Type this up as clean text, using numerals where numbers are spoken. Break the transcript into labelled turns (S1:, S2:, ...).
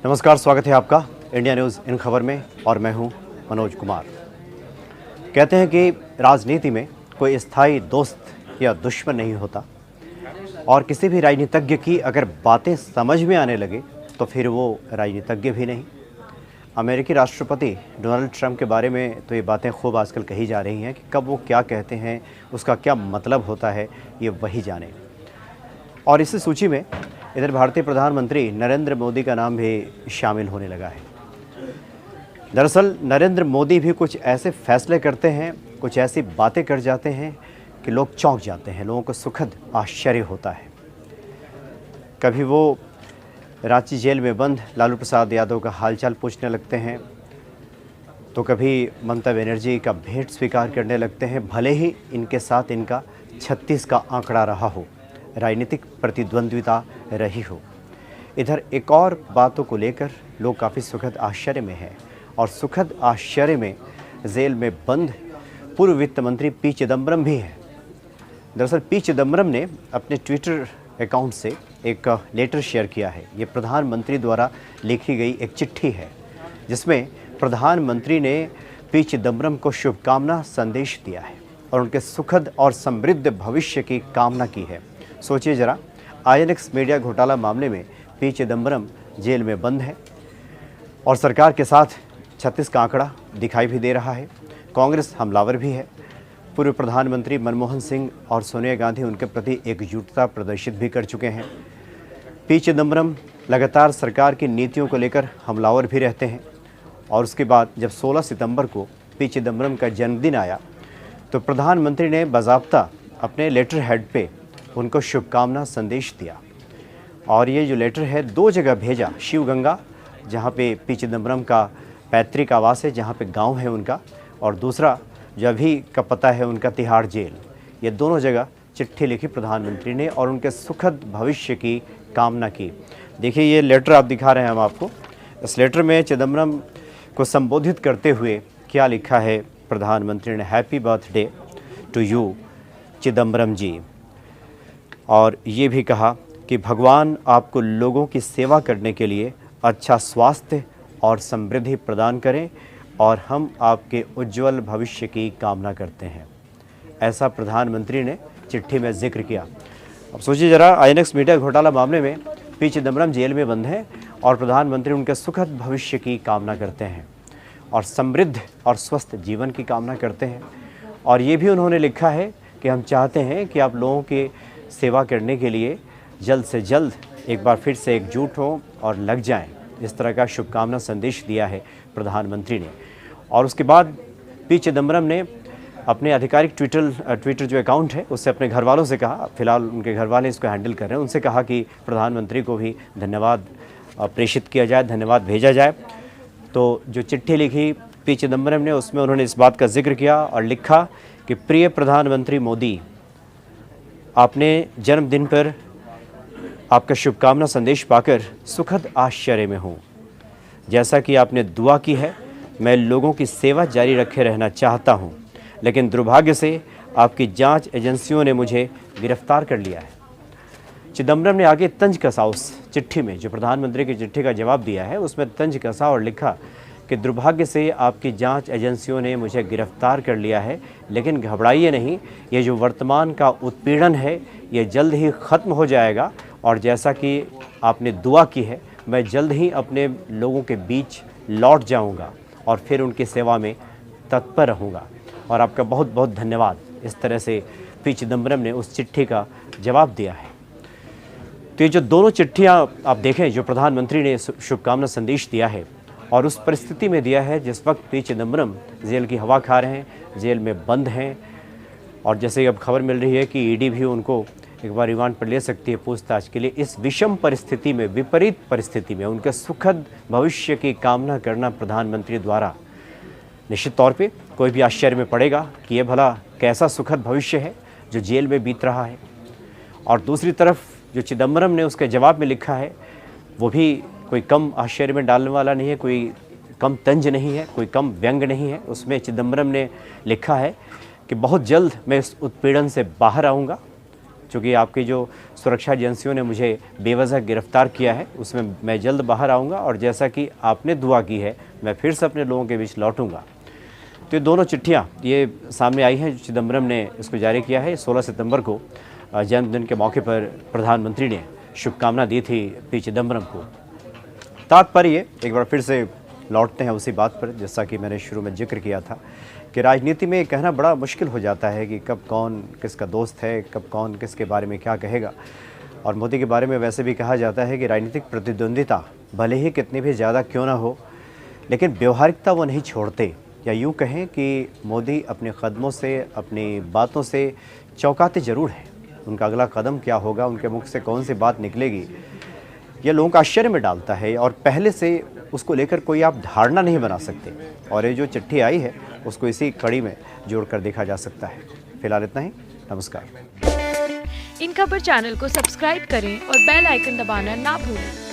S1: नमस्कार, स्वागत है आपका इंडिया न्यूज़ इन खबर में और मैं हूं मनोज कुमार। कहते हैं कि राजनीति में कोई स्थायी दोस्त या दुश्मन नहीं होता और किसी भी राजनीतिज्ञ की अगर बातें समझ में आने लगे तो फिर वो राजनीतिज्ञ भी नहीं। अमेरिकी राष्ट्रपति डोनाल्ड ट्रंप के बारे में तो ये बातें खूब आजकल कही जा रही हैं कि कब वो क्या कहते हैं, उसका क्या मतलब होता है, ये वही जाने। और इसी सूची में इधर भारतीय प्रधानमंत्री नरेंद्र मोदी का नाम भी शामिल होने लगा है। दरअसल नरेंद्र मोदी भी कुछ ऐसे फैसले करते हैं, कुछ ऐसी बातें कर जाते हैं कि लोग चौंक जाते हैं, लोगों को सुखद आश्चर्य होता है। कभी वो रांची जेल में बंद लालू प्रसाद यादव का हालचाल पूछने लगते हैं, तो कभी ममता बनर्जी का भेंट स्वीकार करने लगते हैं, भले ही इनके साथ इनका 36 का आंकड़ा रहा हो, राजनीतिक प्रतिद्वंद्विता रही हो। इधर एक और बातों को लेकर लोग काफ़ी सुखद आश्चर्य में हैं और सुखद आश्चर्य में जेल में बंद पूर्व वित्त मंत्री पी चिदम्बरम भी हैं। दरअसल पी चिदम्बरम ने अपने ट्विटर अकाउंट से एक लेटर शेयर किया है। ये प्रधानमंत्री द्वारा लिखी गई एक चिट्ठी है जिसमें प्रधानमंत्री ने पी चिदम्बरम को शुभकामना संदेश दिया है और उनके सुखद और समृद्ध भविष्य की कामना की है। सोचिए जरा, आईएनएक्स मीडिया घोटाला मामले में पी चिदम्बरम जेल में बंद है और सरकार के साथ 36 का आंकड़ा दिखाई भी दे रहा है। कांग्रेस हमलावर भी है। पूर्व प्रधानमंत्री मनमोहन सिंह और सोनिया गांधी उनके प्रति एकजुटता प्रदर्शित भी कर चुके हैं। पी चिदम्बरम लगातार सरकार की नीतियों को लेकर हमलावर भी रहते हैं और उसके बाद जब 16 सितंबर को पी चिदम्बरम का जन्मदिन आया तो प्रधानमंत्री ने बाज़ाब्ता अपने लेटर हेड पे उनको शुभकामना संदेश दिया और ये जो लेटर है 2 जगह भेजा, शिवगंगा जहाँ पे पी चिदम्बरम का पैतृक आवास है, जहाँ पे गांव है उनका, और दूसरा जो अभी का पता है उनका तिहाड़ जेल। ये दोनों जगह चिट्ठी लिखी प्रधानमंत्री ने और उनके सुखद भविष्य की कामना की। देखिए ये लेटर आप दिखा रहे हैं हम आपको। इस लेटर में चिदम्बरम को संबोधित करते हुए क्या लिखा है प्रधानमंत्री ने, happy birthday to you Chidambaram ji. और ये भी कहा कि भगवान आपको लोगों की सेवा करने के लिए अच्छा स्वास्थ्य और समृद्धि प्रदान करें और हम आपके उज्जवल भविष्य की कामना करते हैं। ऐसा प्रधानमंत्री ने चिट्ठी में जिक्र किया। अब सोचिए जरा, आईएनएक्स मीडिया घोटाला मामले में पी चिदम्बरम जेल में बंद हैं और प्रधानमंत्री उनके सुखद भविष्य की कामना करते हैं और समृद्ध और स्वस्थ जीवन की कामना करते हैं। और ये भी उन्होंने लिखा है कि हम चाहते हैं कि आप लोगों की सेवा करने के लिए जल्द से जल्द एक बार फिर से एकजुट हों और लग जाएं। इस तरह का शुभकामना संदेश दिया है प्रधानमंत्री ने। और उसके बाद पी चिदम्बरम ने अपने आधिकारिक ट्विटर जो अकाउंट है उससे अपने घर वालों से कहा, फिलहाल उनके घर वाले इसको हैंडल कर रहे हैं, उनसे कहा कि प्रधानमंत्री को भी धन्यवाद प्रेषित किया जाए, धन्यवाद भेजा जाए। तो जो चिट्ठी लिखी पी चिदम्बरम ने उसमें उन्होंने इस बात का जिक्र किया और लिखा कि प्रिय प्रधानमंत्री मोदी, आपने जन्मदिन पर आपका शुभकामना संदेश पाकर सुखद आश्चर्य में हूँ। जैसा कि आपने दुआ की है, मैं लोगों की सेवा जारी रखे रहना चाहता हूँ, लेकिन दुर्भाग्य से आपकी जांच एजेंसियों ने मुझे गिरफ्तार कर लिया है। चिदम्बरम ने आगे तंज कसा उस चिट्ठी में, जो प्रधानमंत्री की चिट्ठी का जवाब दिया है उसमें तंज कसा और लिखा कि दुर्भाग्य से आपकी जांच एजेंसियों ने मुझे गिरफ्तार कर लिया है, लेकिन घबराइए नहीं, ये जो वर्तमान का उत्पीड़न है ये जल्द ही ख़त्म हो जाएगा और जैसा कि आपने दुआ की है मैं जल्द ही अपने लोगों के बीच लौट जाऊंगा और फिर उनकी सेवा में तत्पर रहूँगा और आपका बहुत बहुत धन्यवाद। इस तरह से पी चिदम्बरम ने उस चिट्ठी का जवाब दिया है। तो ये जो दोनों चिट्ठियाँ आप देखें जो प्रधानमंत्री ने शुभकामना संदेश दिया है और उस परिस्थिति में दिया है जिस वक्त पी चिदम्बरम जेल की हवा खा रहे हैं, जेल में बंद हैं और जैसे अब खबर मिल रही है कि ईडी भी उनको एक बार रिमांड पर ले सकती है पूछताछ के लिए। इस विषम परिस्थिति में, विपरीत परिस्थिति में उनके सुखद भविष्य की कामना करना प्रधानमंत्री द्वारा निश्चित तौर पे कोई भी आश्चर्य में पड़ेगा कि ये भला कैसा सुखद भविष्य है जो जेल में बीत रहा है। और दूसरी तरफ जो चिदम्बरम ने उसके जवाब में लिखा है वो भी कोई कम आश्चर्य में डालने वाला नहीं है, कोई कम तंज नहीं है, कोई कम व्यंग नहीं है। उसमें चिदम्बरम ने लिखा है कि बहुत जल्द मैं इस उत्पीड़न से बाहर आऊँगा, चूँकि आपकी जो सुरक्षा एजेंसियों ने मुझे बेवजह गिरफ्तार किया है उसमें मैं जल्द बाहर आऊँगा और जैसा कि आपने दुआ की है मैं फिर से अपने लोगों के बीच लौटूंगा। तो ये दोनों चिट्ठियाँ ये सामने आई हैं, चिदम्बरम ने इसको जारी किया है। 16 सितंबर को जन्मदिन के मौके पर प्रधानमंत्री ने शुभकामना दी थी पी चिदम्बरम को। तात्पर्य एक बार फिर से लौटते हैं उसी बात पर, जैसा कि मैंने शुरू में जिक्र किया था कि राजनीति में कहना बड़ा मुश्किल हो जाता है कि कब कौन किसका दोस्त है, कब कौन किसके बारे में क्या कहेगा। और मोदी के बारे में वैसे भी कहा जाता है कि राजनीतिक प्रतिद्वंदिता भले ही कितनी भी ज़्यादा क्यों ना हो, लेकिन व्यवहारिकता वो नहीं छोड़ते। या यूँ कहें कि मोदी अपने कदमों से, अपनी बातों से चौंकाते ज़रूर हैं। उनका अगला कदम क्या होगा, उनके मुख से कौन सी बात निकलेगी, यह लोगों को आश्चर्य में डालता है और पहले से उसको लेकर कोई आप धारणा नहीं बना सकते। और ये जो चिट्ठी आई है उसको इसी कड़ी में जोड़कर देखा जा सकता है। फिलहाल इतना ही, नमस्कार।
S2: इन खबर चैनल को सब्सक्राइब करें और बेल आइकन दबाना ना भूलें।